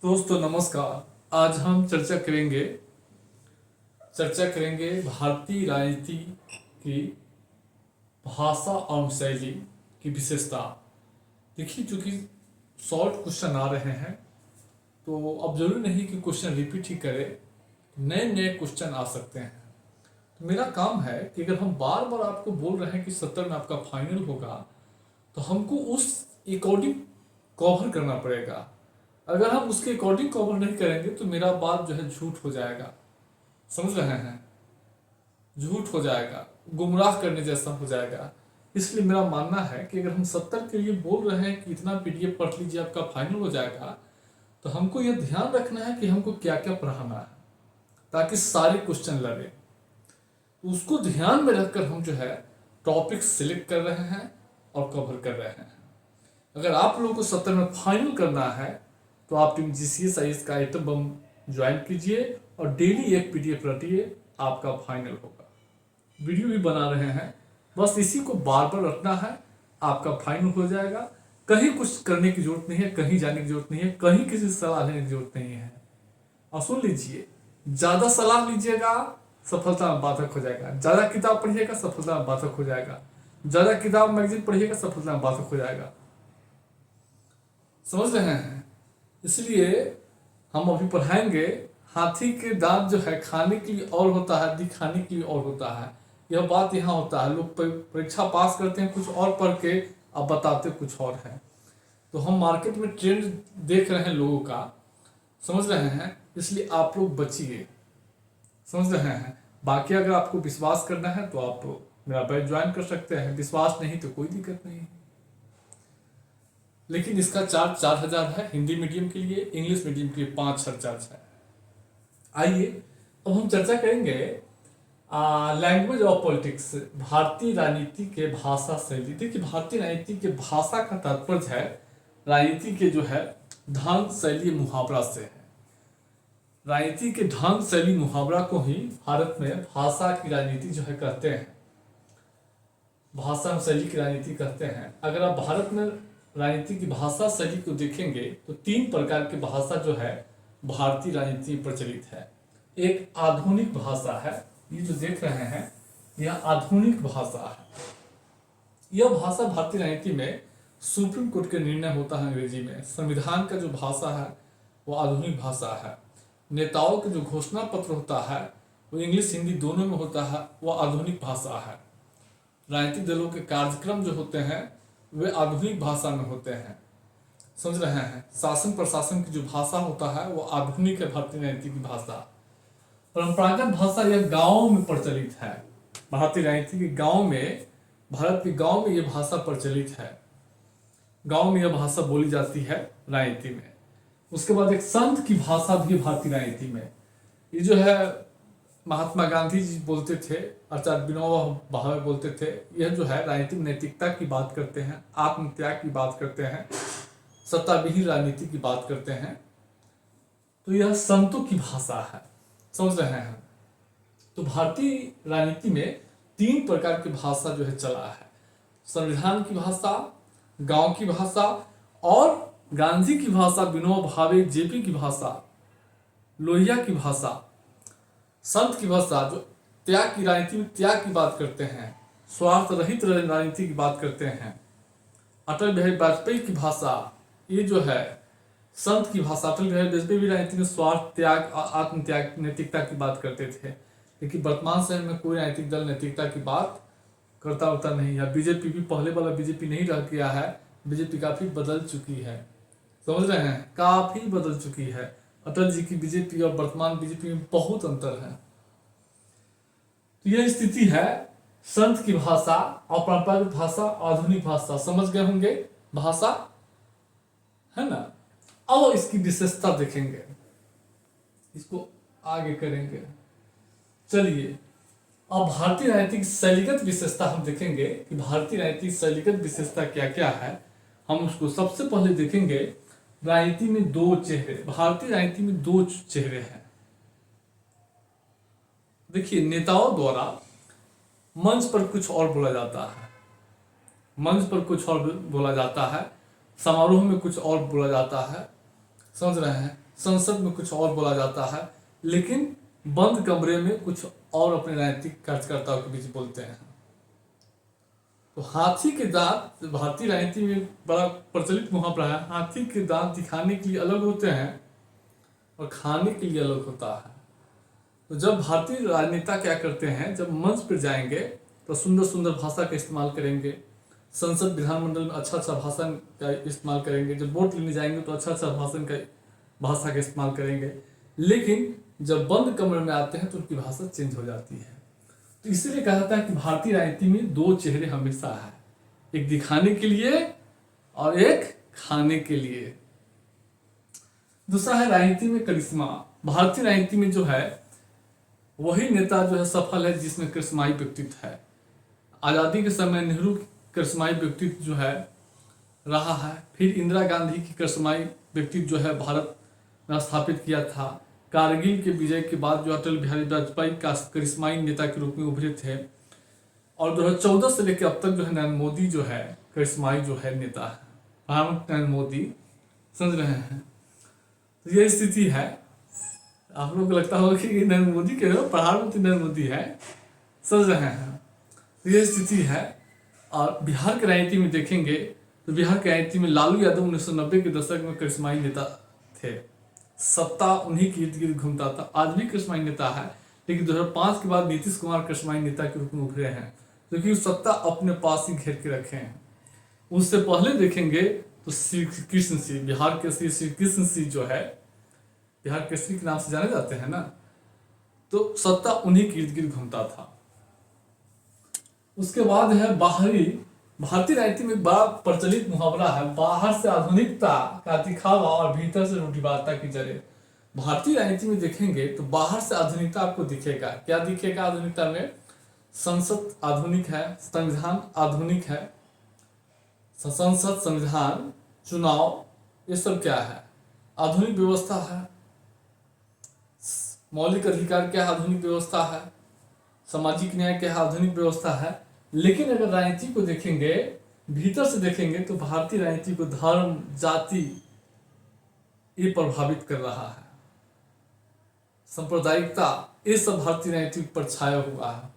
दोस्तों नमस्कार। आज हम चर्चा करेंगे भारतीय राजनीति की भाषा और शैली की विशेषता। देखिए, चूंकि शॉर्ट क्वेश्चन आ रहे हैं तो अब जरूरी नहीं कि क्वेश्चन रिपीट ही करे, नए नए क्वेश्चन आ सकते हैं। तो मेरा काम है कि अगर हम बार बार आपको बोल रहे हैं कि 70 में आपका फाइनल होगा तो हमको उस अकॉर्डिंग कवर करना पड़ेगा। अगर हम उसके अकॉर्डिंग कवर नहीं करेंगे तो मेरा बात जो है झूठ हो जाएगा। समझ रहे हैं? झूठ हो जाएगा, गुमराह करने जैसा हो जाएगा। इसलिए मेरा मानना है कि अगर हम 70 के लिए बोल रहे हैं कि इतना पीडीएफ पढ़ लीजिए आपका फाइनल हो जाएगा, तो हमको यह ध्यान रखना है कि हमको क्या क्या पढ़ाना है ताकि सारे क्वेश्चन लगे। तो उसको ध्यान में रखकर हम जो है टॉपिक सिलेक्ट कर रहे हैं और कवर कर रहे हैं। अगर आप लोगों को 70 में फाइनल करना है तो आप टीम जीसीएस आईएएस का आइटम बम ज्वाइन कीजिए और डेली एक पीडीएफ रटिए, आपका फाइनल होगा। वीडियो भी बना रहे हैं, बस इसी को बार बार रखना है, आपका फाइनल हो जाएगा। कहीं कुछ करने की जरूरत नहीं है, कहीं जाने की जरूरत नहीं है, कहीं किसी सलाह लेने की जरूरत नहीं है। और सुन लीजिए, ज्यादा सलाह लीजिएगा सफलता में बाधक हो जाएगा, ज्यादा किताब पढ़िएगा सफलता में बाधक हो जाएगा, ज्यादा किताब मैगजीन पढ़िएगा सफलता में बाधक हो जाएगा। समझ रहे हैं? इसलिए हम अभी पढ़ाएंगे हाथी के दांत जो है खाने के लिए और होता है, दिखाने के लिए और होता है। यह बात यहाँ होता है, लोग परीक्षा पास करते हैं कुछ और पढ़ के, अब बताते कुछ और है। तो हम मार्केट में ट्रेंड देख रहे हैं लोगों का, समझ रहे हैं? इसलिए आप लोग बचिए। समझ रहे हैं? बाकी अगर आपको विश्वास करना है तो आप मेरा बैच ज्वाइन कर सकते हैं, विश्वास नहीं तो कोई दिक्कत नहीं है। लेकिन इसका चार्ज 4000 है हिंदी मीडियम के लिए, इंग्लिश मीडियम के लिए 5000 चार्ज है। आइए अब हम चर्चा करेंगे लैंग्वेज ऑफ पॉलिटिक्स, भारतीय राजनीति के भाषा शैली। देखिए, भारतीय राजनीति के भाषा का तात्पर्य है राजनीति के जो है ढंग शैली मुहावरा से है। राजनीति के ढंग शैली मुहावरा को ही भारत में भाषा की राजनीति जो है कहते हैं, भाषा शैली की राजनीति कहते हैं। अगर आप भारत में राजनीति की भाषा शैली को देखेंगे तो 3 प्रकार की भाषा जो है भारतीय राजनीति में प्रचलित है। एक आधुनिक भाषा है, ये जो देख रहे हैं यह आधुनिक भाषा है। यह भाषा भारतीय राजनीति में सुप्रीम कोर्ट के निर्णय होता है अंग्रेजी में। संविधान का जो भाषा है वो आधुनिक भाषा है। नेताओं के जो घोषणा पत्र होता है वो इंग्लिश हिंदी दोनों में होता है, वो आधुनिक भाषा है। राजनीतिक दलों के कार्यक्रम जो होते हैं वे आधुनिक भाषा में होते हैं। समझ रहे हैं? शासन प्रशासन की जो भाषा होता है वो आधुनिक है भारतीय राजनीति की भाषा। परंपरागत भाषा यह गांव में प्रचलित है। भारतीय राजनीति के गांव में, भारत के गांव में यह भाषा प्रचलित है। गांव में यह भाषा बोली जाती है राजनीति में। उसके बाद एक संत की भाषा भी भारतीय राजनीति में। ये जो है महात्मा गांधी जी बोलते थे, आचार्य विनोबा भावे बोलते थे। यह जो है राजनीतिक नैतिकता की बात करते हैं, आत्मत्याग की बात करते हैं, सत्ताविहीन राजनीति की बात करते हैं। तो यह संतों की भाषा है। समझ रहे हैं? तो भारतीय राजनीति में 3 प्रकार की भाषा जो है चला है। संविधान की भाषा, गांव की भाषा और गांधी की भाषा, विनोबा भावे, जेपी की भाषा, लोहिया की भाषा, संत की भाषा जो त्याग की राजनीति में त्याग की बात करते हैं, स्वार्थ रहित राजनीति की बात करते हैं। अटल बिहारी वाजपेयी की भाषा, ये जो है संत की भाषा। अटल बिहारी वाजपेयी भी राजनीति में स्वार्थ त्याग, आत्मत्याग, नैतिकता की बात करते थे। लेकिन वर्तमान समय में कोई राजनीतिक दल नैतिकता की बात करता नहीं है। बीजेपी भी पहले वाला बीजेपी नहीं रह गया है, बीजेपी काफी बदल चुकी है। समझ रहे हैं? काफी बदल चुकी है। अटल जी की बीजेपी और वर्तमान बीजेपी में बहुत अंतर है। तो यह स्थिति है संत की भाषा और परंपरागत भाषा, आधुनिक भाषा। समझ गए होंगे भाषा, है ना? अब इसकी विशेषता देखेंगे, इसको आगे करेंगे। चलिए अब भारतीय राजनीति की शैलीगत विशेषता हम देखेंगे कि भारतीय राजनीति की शैलीगत विशेषता क्या क्या है। हम उसको सबसे पहले देखेंगे। राजनीति में 2 चेहरे, भारतीय राजनीति में 2 चेहरे हैं। देखिए, नेताओं द्वारा मंच पर कुछ और बोला जाता है, मंच पर कुछ और बोला जाता है, समारोह में कुछ और बोला जाता है। समझ रहे हैं? संसद में कुछ और बोला जाता है, लेकिन बंद कमरे में कुछ और अपने राजनीतिक कार्यकर्ताओं के बीच बोलते हैं। तो हाथी के दांत भारतीय राजनीति में बड़ा प्रचलित मुहावरा है, हाथी के दांत दिखाने के लिए अलग होते हैं और खाने के लिए अलग होता है। तो जब भारतीय राजनेता क्या करते हैं, जब मंच पर जाएंगे तो सुंदर सुंदर भाषा का इस्तेमाल करेंगे, संसद विधानमंडल में अच्छा अच्छा भाषण का इस्तेमाल करेंगे, जब वोट लेने जाएंगे तो अच्छा अच्छा भाषा का इस्तेमाल करेंगे, लेकिन जब बंद कमरे में आते हैं तो उनकी भाषा चेंज हो जाती है। तो इसीलिए कहा जाता है कि भारतीय राजनीति में दो चेहरे हमेशा है, एक दिखाने के लिए और एक खाने के लिए। दूसरा है राजनीति में करिश्मा। भारतीय राजनीति में जो है वही नेता जो है सफल है जिसमें करिश्माई व्यक्तित्व है। आज़ादी के समय नेहरू करिश्माई व्यक्तित्व जो है रहा है, फिर इंदिरा गांधी की करिश्माई व्यक्तित्व जो है भारत ने स्थापित किया था। कारगिल के विजय के बाद जो अटल बिहारी वाजपेयी का करिश्माई नेता के रूप में उभरे थे, और 2014 से लेकर अब तक जो है नरेंद्र मोदी जो है करिश्माई जो है नेता है, प्रधानमंत्री नरेंद्र मोदी, समझ रहे हैं। तो ये स्थिति है। आप लोगों को लगता होगा कि नरेंद्र मोदी के प्रधानमंत्री नरेंद्र मोदी है, समझ रहे हैं। तो ये स्थिति है। और बिहार की राजनीति में देखेंगे तो बिहार की राजनीति में लालू यादव 1990 के दशक में करिश्माई नेता थे, सत्ता उन्हीं के इर्द गिर्द घूमता था, आज भी करिश्माई नेता है। लेकिन 2005 के बाद नीतीश कुमार करिश्माई नेता के रूप में उभरे हैं, क्योंकि सत्ता अपने पास ही घेर के रखे हैं। उससे पहले देखेंगे तो श्री कृष्ण सिंह, बिहार के श्री कृष्ण सिंह जो है बिहार केसरी के नाम से जाने जाते हैं ना, तो सत्ता उन्हीं के इर्द गिर्द घूमता था। उसके बाद है बाहरी। भारतीय राजनीति में बड़ा प्रचलित मुहावरा है, बाहर से आधुनिकता का दिखावा और भीतर से रूढ़िवादिता की जड़ें। भारतीय राजनीति में देखेंगे तो बाहर से आधुनिकता आपको दिखेगा। क्या दिखेगा आधुनिकता में? संसद आधुनिक है, संविधान आधुनिक है, संसद, संविधान, चुनाव, ये सब क्या है? आधुनिक व्यवस्था है। मौलिक अधिकार क्या आधुनिक व्यवस्था है, सामाजिक न्याय क्या आधुनिक व्यवस्था है। लेकिन अगर राजनीति को देखेंगे, भीतर से देखेंगे, तो भारतीय राजनीति को धर्म, जाति ये प्रभावित कर रहा है, सांप्रदायिकता, ये सब भारतीय राजनीति पर छाया हुआ है।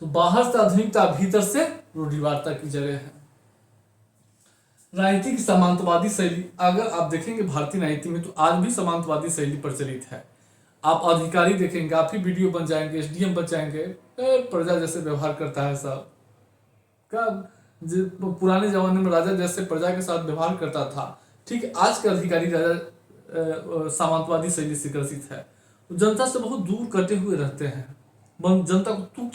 तो बाहर से आधुनिकता, भीतर से रूढ़िवादिता की जड़ें हैं। राजनीति की सामंतवादी शैली, अगर आप देखेंगे भारतीय राजनीति में तो आज भी सामंतवादी शैली प्रचलित है। आप अधिकारी देखेंगे, आप ही वीडियो बन जाएंगे, एसडीएम बन जाएंगे, प्रजा जैसे व्यवहार करता है सब का। पुराने जमाने में राजा जैसे प्रजा के साथ व्यवहार करता था, ठीक आज के अधिकारी राजा सामंतवादी शैली से ग्रसित है। जनता से बहुत दूर कटे हुए रहते हैं, जनता को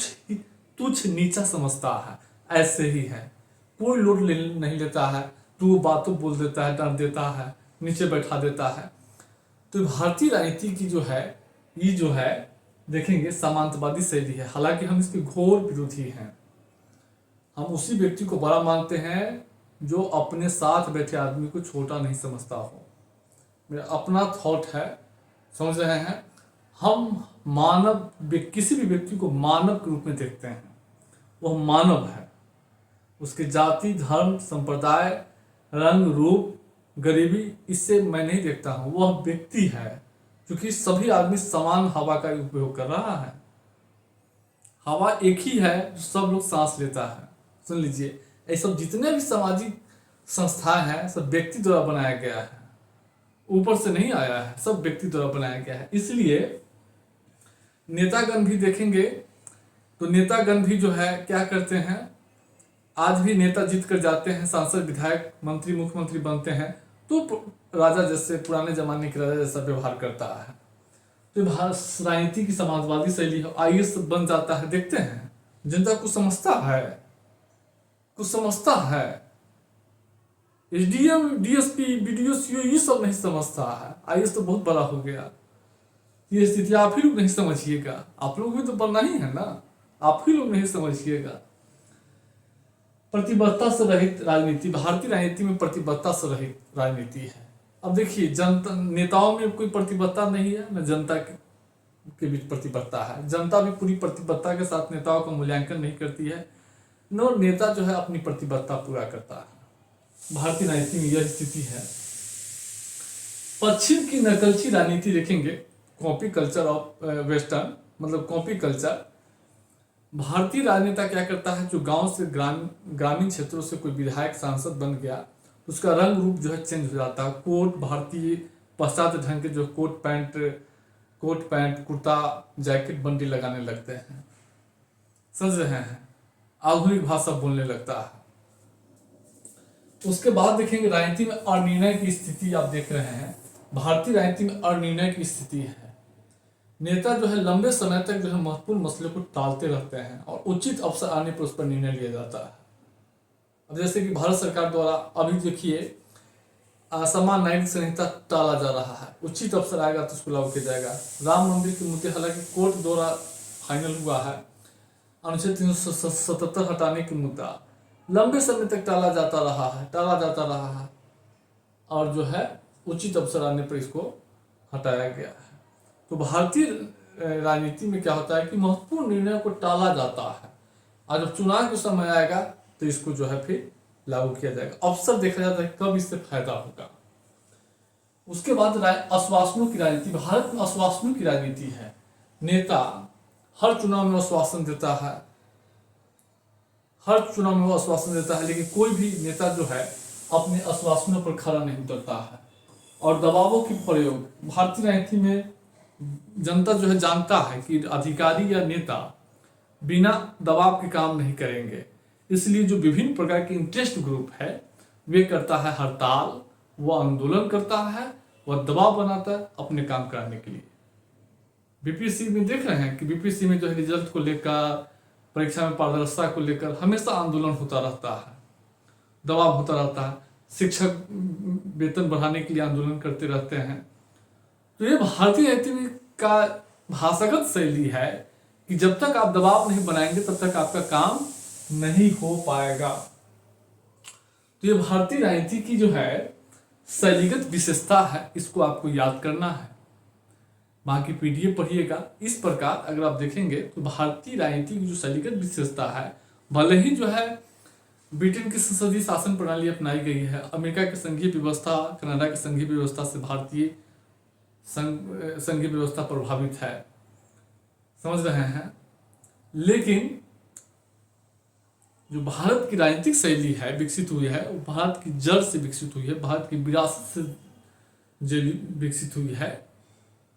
तुच्छ नीचा समझता है, ऐसे ही है। कोई लोड नहीं लेता है, तो वो बातों बोल देता है, डांट देता है, नीचे बैठा देता है। तो भारतीय राजनीति की जो है, ये जो है देखेंगे सामंतवादी शैली है। हालांकि हम इसके घोर विरोधी हैं। हम उसी व्यक्ति को बड़ा मानते हैं जो अपने साथ बैठे आदमी को छोटा नहीं समझता हो। मेरा अपना थॉट है, समझ रहे हैं। हम मानव, किसी भी व्यक्ति को मानव के रूप में देखते हैं। वह मानव है, उसके जाति, धर्म, संप्रदाय, रंग, रूप, गरीबी, इससे मैं नहीं देखता हूँ। वह व्यक्ति है, क्योंकि सभी आदमी समान हवा का उपयोग कर रहा है। हवा एक ही है जो सब लोग सांस लेता है। सुन लीजिए, ये सब जितने भी सामाजिक संस्थाएं हैं सब व्यक्ति द्वारा बनाया गया है, ऊपर से नहीं आया है, सब व्यक्ति द्वारा बनाया गया है। इसलिए नेतागण भी देखेंगे तो नेतागण भी जो है क्या करते हैं, आज भी नेता जीत कर जाते हैं, सांसद, विधायक, मंत्री, मुख्यमंत्री बनते हैं, तो राजा जैसे, पुराने जमाने के राजा जैसा व्यवहार करता है। तो राजनीति की समाजवादी शैली है। आईएएस बन जाता है, देखते हैं जनता को समझता है, कुछ समझता है। एसडीएम, डीएसपी, बीडीओ, सीओ ये सब नहीं समझता है। आईएएस तो बहुत बड़ा हो गया। ये स्थिति आप ही लोग नहीं समझिएगा, आप लोग भी तो बनना ही है ना, आप ही लोग नहीं समझिएगा। प्रतिबद्धता से रहित राजनीति, भारतीय राजनीति में प्रतिबद्धता से रहित राजनीति है। अब देखिए, जनता, नेताओं में कोई प्रतिबद्धता नहीं है, न जनता के बीच प्रतिबद्धता है। जनता भी पूरी प्रतिबद्धता के साथ नेताओं का मूल्यांकन नहीं करती है, न नेता जो है अपनी प्रतिबद्धता पूरा करता है। भारतीय राजनीति में यह स्थिति है। पश्चिम की नकलची राजनीति देखेंगे, कॉपी कल्चर ऑफ वेस्टर्न, मतलब कॉपी कल्चर। भारतीय राजनेता क्या करता है, जो गांव से ग्रामीण क्षेत्रों से कोई विधायक सांसद बन गया तो उसका रंग रूप जो है चेंज हो जाता है। कोट, भारतीय पाश्चात्य ढंग के जो कोट पैंट कुर्ता जैकेट बंडी लगाने लगते हैं, समझ रहे हैं, आधुनिक भाषा बोलने लगता है। उसके बाद देखेंगे राजनीति में अनिर्णय की स्थिति, आप देख रहे हैं भारतीय राजनीति में अनिर्णय की स्थिति है। नेता जो है लंबे समय तक जो है महत्वपूर्ण मसले को टालते रहते हैं और उचित अवसर आने पर उस पर निर्णय लिया जाता है। अब जैसे कि भारत सरकार द्वारा अभी देखिए समान नागरिक संहिता टाला जा रहा है, उचित अवसर आएगा तो उसको लागू किया जाएगा। राम मंदिर के मुद्दे हालांकि कोर्ट द्वारा फाइनल हुआ है, अनुच्छेद 377 हटाने की मुद्दा लंबे समय तक टाला जाता रहा है और जो है उचित अवसर आने पर इसको हटाया गया है। तो भारतीय राजनीति में क्या होता है कि महत्वपूर्ण निर्णय को टाला जाता है और जब चुनाव का समय आएगा तो इसको जो है फिर लागू किया जाएगा। अवसर देखा जाता है कब इससे फायदा होगा। उसके बाद आश्वासनों की राजनीति। भारत में आश्वासनों की राजनीति है। नेता हर चुनाव में आश्वासन देता है, लेकिन कोई भी नेता जो है अपने आश्वासनों पर खरा नहीं उतरता है और दबावों की प्रयोग। भारतीय राजनीति में जनता जो है जानता है कि अधिकारी या नेता बिना दबाव के काम नहीं करेंगे, इसलिए जो विभिन्न प्रकार के इंटरेस्ट ग्रुप है वे करता है हड़ताल, वह आंदोलन करता है, वह दबाव बनाता है अपने काम कराने के लिए। बीपीएससी में देख रहे हैं कि बीपीएससी में जो है रिजल्ट को लेकर, परीक्षा में पारदर्शिता को लेकर हमेशा आंदोलन होता रहता है, दबाव होता रहता है। शिक्षक वेतन बढ़ाने के लिए आंदोलन करते रहते हैं। तो ये भारतीय राजनीति का भाषागत शैली है कि जब तक आप दबाव नहीं बनाएंगे तब तक आपका काम नहीं हो पाएगा। तो ये भारतीय राजनीति की जो है शैलीगत विशेषता है, इसको आपको याद करना है। बाकी पीडीएफ पढ़िएगा। इस प्रकार अगर आप देखेंगे तो भारतीय राजनीति की जो शैलीगत विशेषता है, भले ही जो है ब्रिटेन की संसदीय शासन प्रणाली अपनाई गई है, अमेरिका की संघीय व्यवस्था, कनाडा की संघीय व्यवस्था से भारतीय संघीय व्यवस्था प्रभावित है, समझ रहे हैं, लेकिन जो भारत की राजनीतिक शैली है विकसित हुई है वो भारत की जड़ से विकसित हुई है, भारत की विरासत से जो विकसित हुई है।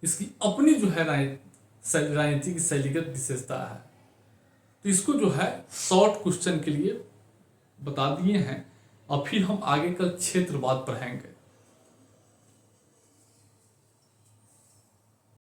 इसकी अपनी जो है राजनीति की शैलीगत विशेषता है। तो इसको जो है शॉर्ट क्वेश्चन के लिए बता दिए हैं और फिर हम आगे कल क्षेत्रवाद पढ़ाएंगे।